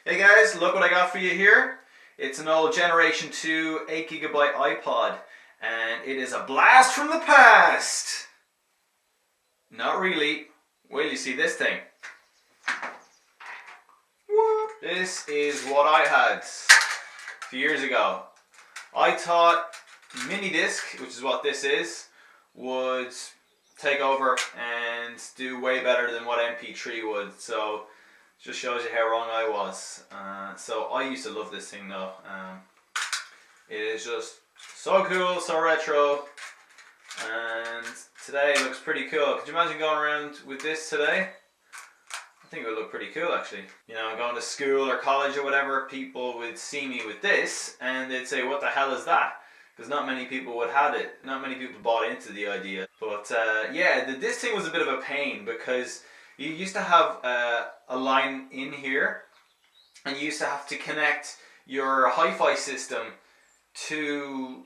Hey guys, look what I got for you here. It's an old Generation 2 8GB iPod, and it is a blast from the past. Not really. Wait till you see this thing. This is what I had a few years ago. I thought MiniDisk, which is what this is, would take over and do way better than what MP3 would. So just shows you how wrong I was. So I used to love this thing though. It is just so cool, so retro, and today it looks pretty cool. Could you imagine going around with this today? I think it would look pretty cool actually. You know, going to school or college or whatever, people would see me with this and they'd say, what the hell is that? Because not many people would have it. Not many people bought into the idea. But yeah, this thing was a bit of a pain because you used to have a line in here, and you used to have to connect your hi-fi system to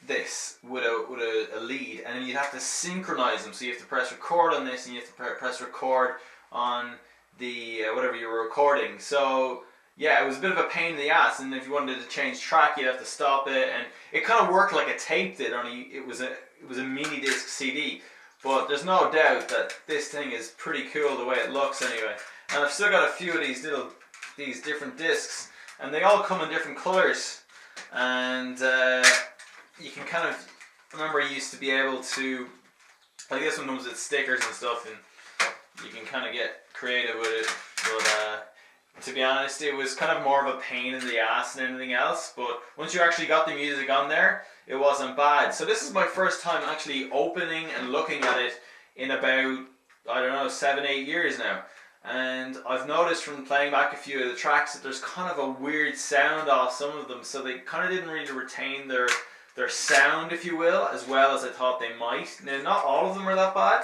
this with a lead, and then you'd have to synchronize them. So you have to press record on this, and you have to press record on the whatever you were recording. So yeah, it was a bit of a pain in the ass, and if you wanted to change track, you'd have to stop it, and it kind of worked like a tape did, only it was a mini disc CD. But there's no doubt that this thing is pretty cool the way it looks anyway. And I've still got a few of these different discs, and they all come in different colors. And you can kind of, remember you used to be able to, like this one comes with stickers and stuff, and you can kind of get creative with it. But to be honest, it was kind of more of a pain in the ass than anything else. But once you actually got the music on there, it wasn't bad. So this is my first time actually opening and looking at it in about, I don't know, 7-8 years now. And I've noticed from playing back a few of the tracks that there's kind of a weird sound off some of them. So they kind of didn't really retain their sound, if you will, as well as I thought they might. Now, not all of them are that bad.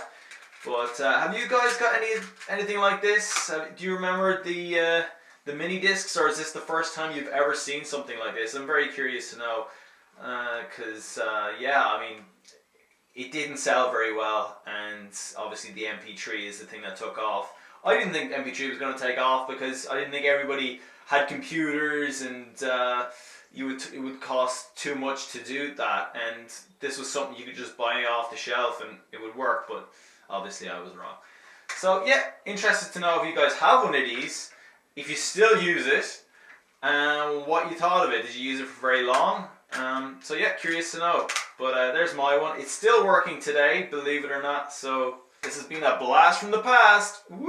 But have you guys got anything like this? Do you remember the mini discs, or is this the first time you've ever seen something like this? I'm very curious to know, because yeah, I mean, it didn't sell very well, and obviously the MP3 is the thing that took off. I didn't think MP3 was going to take off because I didn't think everybody had computers, and it would cost too much to do that, and this was something you could just buy off the shelf and it would work, but obviously I was wrong. So yeah, interested to know if you guys have one of these, if you still use it, and what you thought of it. Did you use it for very long? So yeah, curious to know. But there's my one. It's still working today, believe it or not. So this has been a blast from the past. Woo!